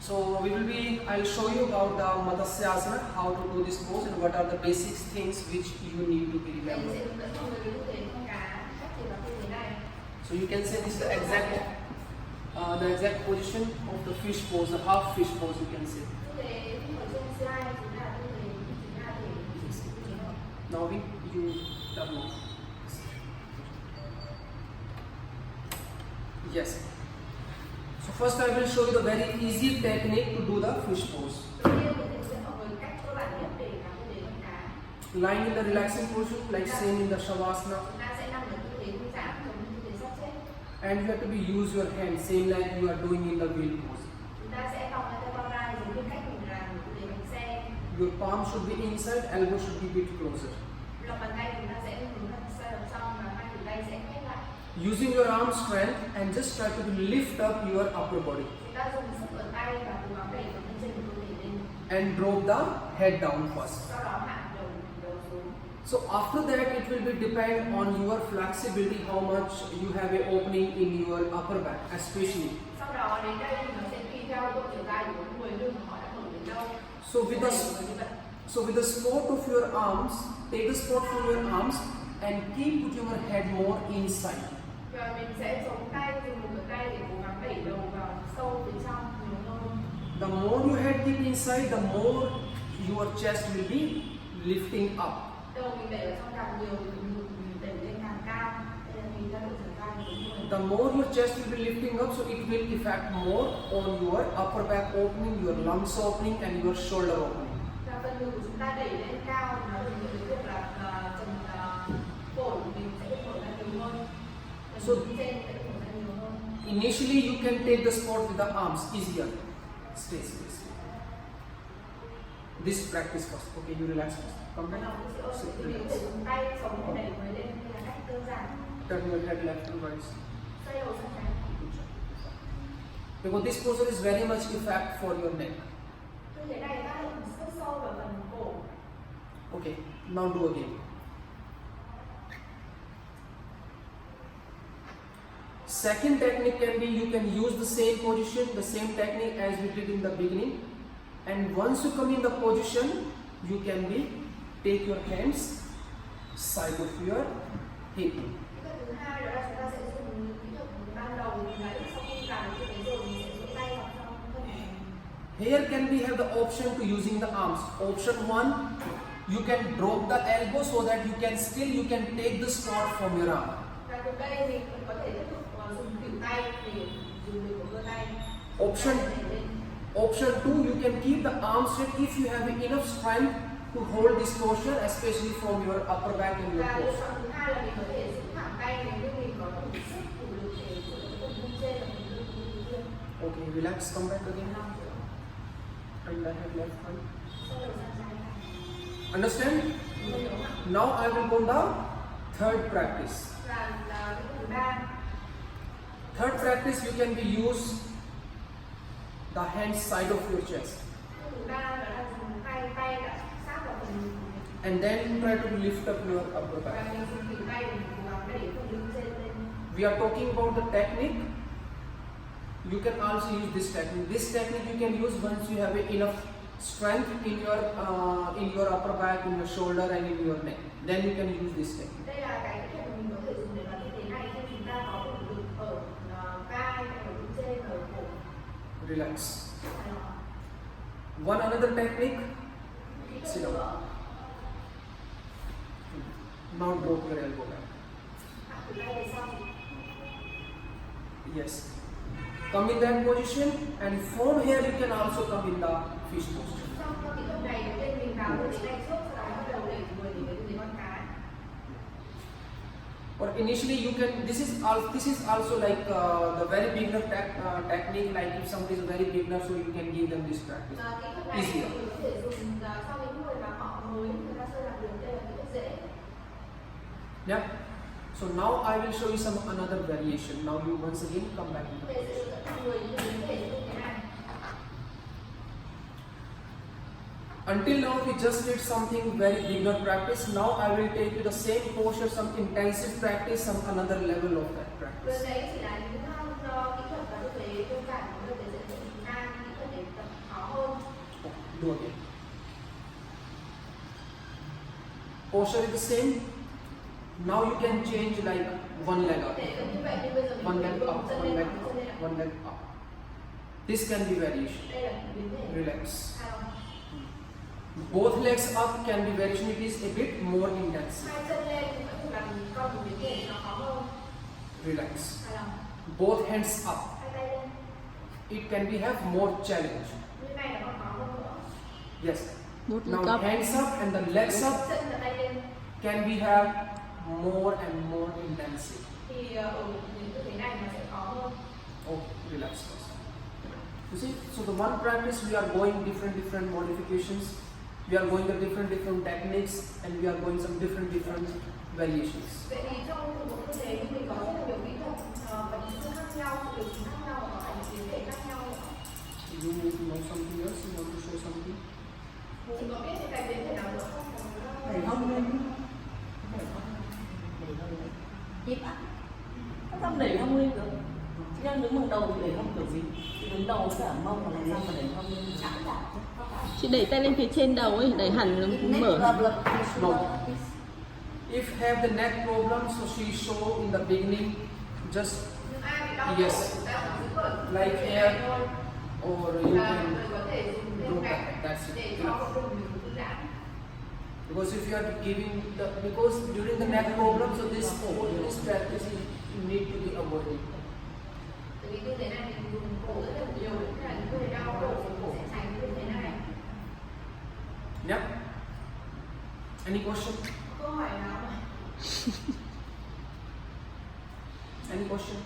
So I'll show you about the Matsya Asana, how to do this pose and what are the basic things which you need to be remembered. So you can say this is the exact position of the fish pose, the half fish pose you can say. Now you turn off. Yes. So first I will show you the very easy technique to do the fish pose. Lying in the relaxing position, like same in the Shavasana. And you have to use your hands, same like you are doing in the wheel pose. Your palm should be inside, elbow should be a bit closer. Using your arm strength and just try to lift up your upper body. And drop the head down first. So after that it will be depend on your flexibility, how much you have an opening in your upper back especially. So with the support of your arms, take the support from your arms and put your head more inside. The more your head keep inside, the more your chest will be lifting up. The more your chest will be lifting up, so it will affect more on your upper back opening, your lungs opening and your shoulder opening. So initially you can take the support with the arms, easier. Stay. This practice first. Okay, you relax first. Come back. Sit, relax. Turn your head left and right. Because this posture is very much effect for your neck. Okay, now do again. Second technique can be, you can use the same position, the same technique as we did in the beginning. And once you come in the position, you can take your hands side of your hip. Here can we have the option to using the arms. Option 1, you can drop the elbow so that you can take the support from your arm. Option 2, you can keep the arms straight if you have enough strength to hold this posture, especially from your upper back and your core. Okay, relax, come back again. And I have left hand. Understand? Now I will go down third practice. Third practice, you can use the hand side of your chest. And then try to lift up your upper back. We are talking about the technique. You can also use this technique. This technique you can use once you have enough strength in your upper back, in your shoulder and in your neck. Then you can use this technique. Relax. One another technique. Sit down. Now drop your elbow back. Yes. Come in that position, and from here you can also come in the fish posture. Or initially you can. This is also like the very beginner technique. Like if somebody is very beginner, so you can give them this practice easier. Yeah. So now I will show you some another variation. Now you once again come back in the position. Until now we just did something very beginner practice. Now I will take you the same posture, some intensive practice, some another level of that practice. Do again. Posture is the same. Now you can change like one leg up, one leg up, one leg up. This can be variation. Relax. Both legs up can be variation. It is a bit more intense. Relax. Both hands up. It can be have more challenge. Yes. Now hands up and the legs up can be have more and more intensity. Oh, relax first. You see, so the one practice we are going different modifications. We are going the different techniques, and we are going some different variations. You need to know something else? You want to show something? Đẩy hông lên. Hiếp á. Sao không đẩy hông lên được? Chị đang đứng bằng đầu thì đẩy hông kiểu gì? Chị đứng đầu với cả mông mà làm sao mà đẩy hông lên? Chị đẩy tay lên phía trên đầu ấy, đẩy hẳn mở. No. If have the neck problem, so she show in the beginning, just yes, like here, or you can do that. That's it. Because if you are giving the, because during the neck problem, so this practice you need to be avoided. Yeah. Any question? Any question?